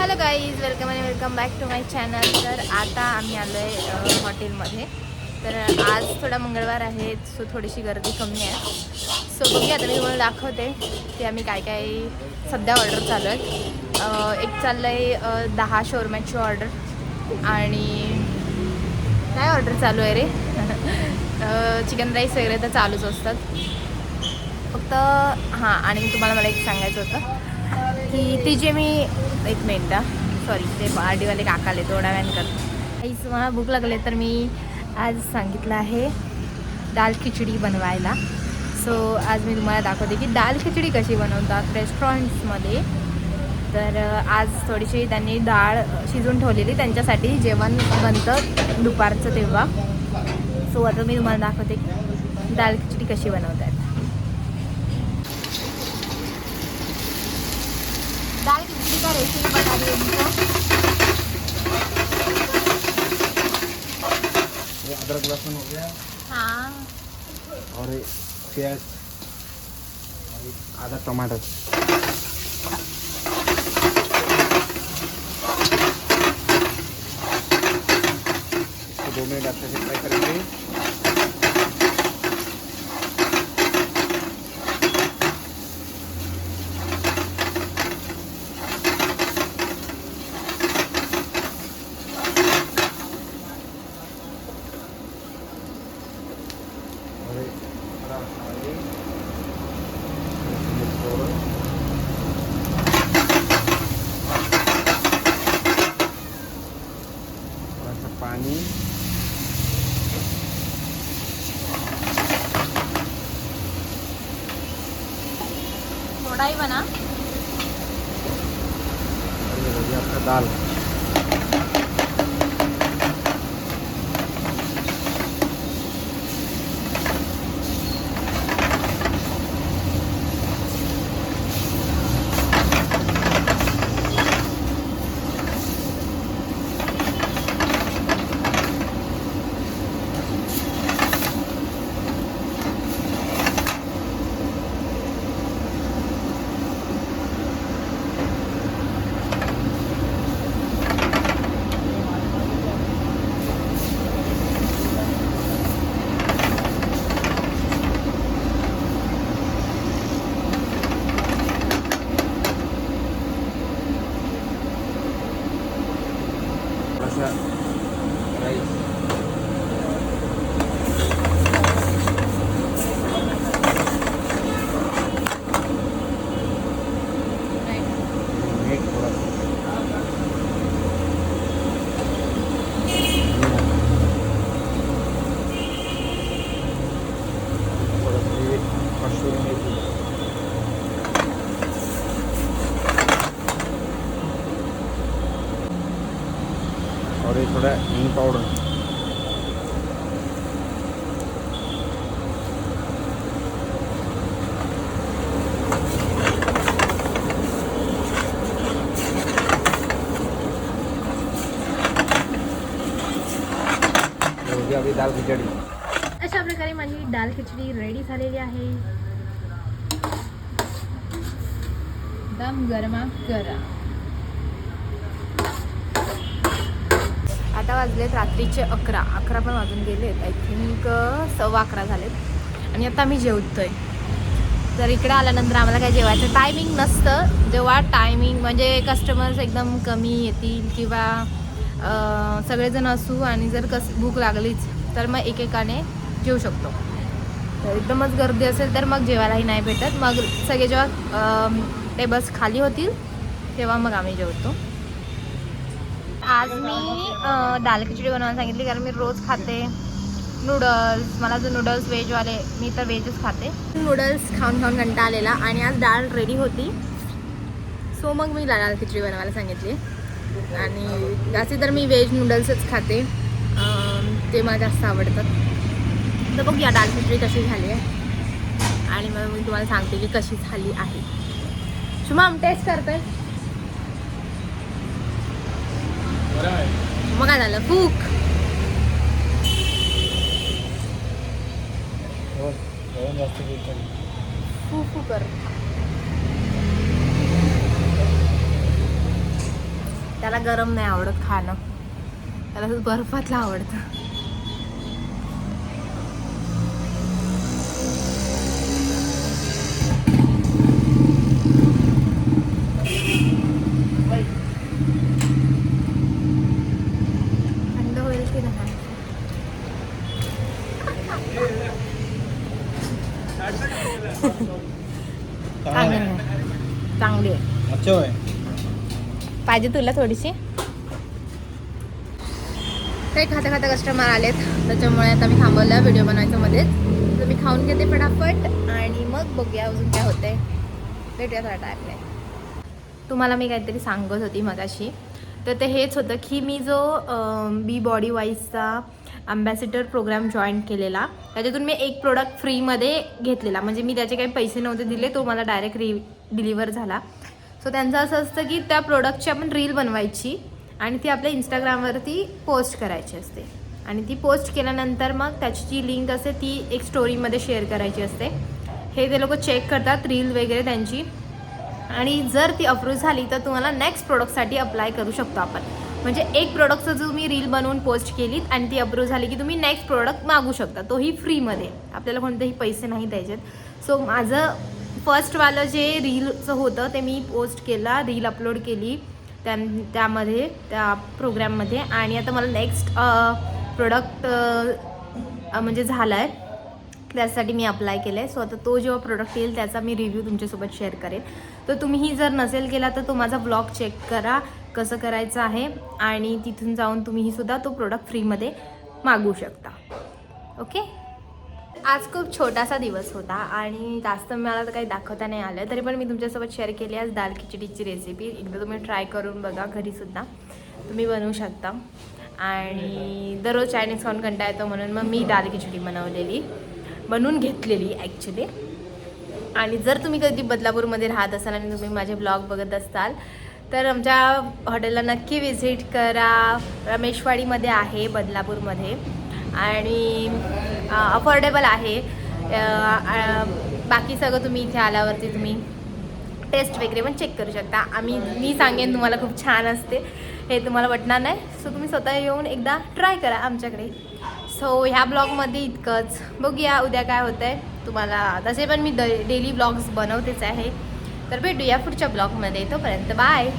Hello guys, welcome आणि welcome back to my channel. तर आता आम्ही आलो आहे हॉटेलमध्ये. तर आज थोडा मंगळवार आहे, सो थोडीशी गर्दी कमी आहे. सो बघूया, आता मी तुम्हाला दाखवते की आम्ही काय काय सध्या ऑर्डर चालू आहेत. एक चाललं आहे 10 शोरमॅची ऑर्डर आणि काय ऑर्डर चालू आहे रे चिकन राईस वगैरे तर चालूच असतात. फक्त हां, आणि तुम्हाला मला एक सांगायचं होतं की ती जे मी एक मिनटं सॉरी ते पार्टीवाले काकाले थोडा व्यान करतो. काहीच मला भूक लागले तर मी आज सांगितलं आहे दाल खिचडी बनवायला. सो आज मी तुम्हाला दाखवते की दाल खिचडी कशी बनवतात रेस्टॉरंट्समध्ये. तर आज थोडीशी त्यांनी डाळ शिजवून ठेवलेली, त्यांच्यासाठी जेवण बनतं दुपारचं तेव्हा. सो आता मी तुम्हाला दाखवते की दाल खिचडी कशी बनवतात. दाल खिचड़ी का रेसिपी बता रही है ये अदरक लहसुन हो गया। हाँ, और प्याज और आधा टमाटर। इसको 2 मिनट अच्छे से फ्राई करेंगे। पानी थोड़ा ही बना। और ये हो गया आपका दाल। राइस मीट थोड़ा कसूरी मेथी और ये थोड़ा हिंग पाउडर। हो गया अभी दाल खिचड़ी। अशा प्रकारे माझी दाल खिचडी रेडी झालेली आहे. दम गरमागरम. आता वाजलेत रात्रीचे 11 पण वाजून गेलेत. आय थिंक 11:15 झालेत आणि आता आम्ही जेवतोय. तर इकडे आल्यानंतर आम्हाला काय जेवायचं टायमिंग नसतं. जेव्हा टायमिंग म्हणजे कस्टमर्स एकदम कमी येतील किंवा सगळेजण असू आणि जर भूक लागलीच तर मग एकेकाने जेवू शकतो. तर एकदमच गर्दी असेल तर मग जेवायलाही नाही भेटत. मग सगळे जेव्हा टेबल्स खाली होतील तेव्हा मग आम्ही जेवतो. आज मी दाल खिचडी बनवायला सांगितली कारण मी रोज खाते नूडल्स. मला जो नूडल्स व्हेजवाले, मी तर व्हेजच खाते. नूडल्स खाऊन खाऊन कंटाळा आलेला आणि आज डाळ रेडी होती. सो मग मी दाल खिचडी बनवायला सांगितली. आणि जास्ती तर मी व्हेज नूडल्सच खाते, ते मला जास्त आवडतात. तर बघूया दाल खिचडी कशी झाली आहे आणि मग मी तुम्हाला सांगते की कशी झाली आहे. शुभम टेस्ट करतोय. मग काय झालं फूक. फू फू कर. त्याला गरम नाही आवडत खाणं, त्याला बर्फातलं आवडतं. थंड होईल की नाही? चांगली आहे. चांगली आहे. अच्छा होय. पाहिजे तुला थोडीशी? काही खाता खाता कस्टमर आलेत, त्याच्यामुळे आता मी थांबवलं व्हिडिओ बनवायचं मध्येच. तर मी खाऊन घेते फटाफट आणि मग बघूया अजून काय होतंय. भेटूया थोडा टाईम नाही. तुम्हाला मी काहीतरी सांगत होती मगाशी, तर ते हेच होतं की मी जो बी बॉडी वाईजचा अम्बॅसिडर प्रोग्राम जॉईन केलेला, त्याच्यातून मी एक प्रोडक्ट फ्रीमध्ये घेतलेला. म्हणजे मी त्याचे काही पैसे नव्हते दिले, तो मला डायरेक्ट डिलिव्हर झाला. सो त्यांचं असं असतं की त्या प्रोडक्टची आपण रील बनवायची आणि ती आपल्या इंस्टाग्रामवरती पोस्ट करायची असते. आणि ती पोस्ट केल्यानंतर मग त्याची जी लिंक असते ती एक स्टोरीमध्ये शेअर करायची असते. हे ते लोक चेक करतात रील वगैरे त्यांची, आणि जर ती अप्रूव्ह झाली तर तुम्हाला नेक्स्ट प्रोडक्टसाठी अप्लाय करू शकतो आपण. म्हणजे एक प्रोडक्टचं जो तुम्ही रील बनवून पोस्ट केलीत आणि ती अप्रूव्ह झाली की तुम्ही नेक्स्ट प्रोडक्ट मागू शकता, तोही फ्रीमध्ये. आपल्याला कोणतेही पैसे नाही द्यायचे. सो माझं फर्स्टवालं जे रीलचं होतं ते मी पोस्ट केला, रील अपलोड केली त्यामध्ये त्या प्रोग्राममध्ये. आणि आता मला नेक्स्ट प्रोडक्ट म्हणजे झाला आहे, त्यासाठी मी अप्लाय केलं आहे. सो आता तो जेव्हा प्रोडक्ट येईल त्याचा मी रिव्ह्यू तुमच्यासोबत शेअर करेन. तर तुम्हीही जर नसेल केला तर तो माझा ब्लॉग चेक करा कसं करायचं आहे, आणि तिथून जाऊन तुम्हीही सुद्धा तो प्रोडक्ट फ्रीमध्ये मागवू शकता. ओके. आज खूप छोटासा दिवस होता आणि जास्त मला तर काही दाखवता नाही आलं, तरी पण मी तुमच्यासोबत शेअर केली आज दाल खिचडीची रेसिपी. एकदा तुम्ही ट्राय करून बघा, घरीसुद्धा तुम्ही बनवू शकता. आणि दररोज चायनीज खाऊन कंटाळा येतो म्हणून मग मी दाल खिचडी बनवून घेतलेली ॲक्च्युली. आणि जर तुम्ही कधी बदलापूरमध्ये राहत असाल आणि तुम्ही माझे ब्लॉग बघत असाल तर आमच्या हॉटेलला नक्की व्हिजिट करा. रमेशवाडीमध्ये आहे बदलापूरमध्ये, आणि अफोर्डेबल आहे. बाकी सगळं तुम्ही इथे आल्यावरती तुम्ही टेस्ट वगैरे पण चेक करू शकता. मी सांगेन तुम्हाला खूप छान असते, हे तुम्हाला वाटणार नाही. सो तुम्ही स्वतः येऊन एकदा ट्राय करा आमच्याकडे. सो ह्या ब्लॉगमध्ये इतकंच. बघूया उद्या काय होतं आहे. तुम्हाला तसे पण मी डेली ब्लॉग्स बनवतेच आहे. तर भेटूया पुढच्या ब्लॉगमध्ये. तोपर्यंत बाय.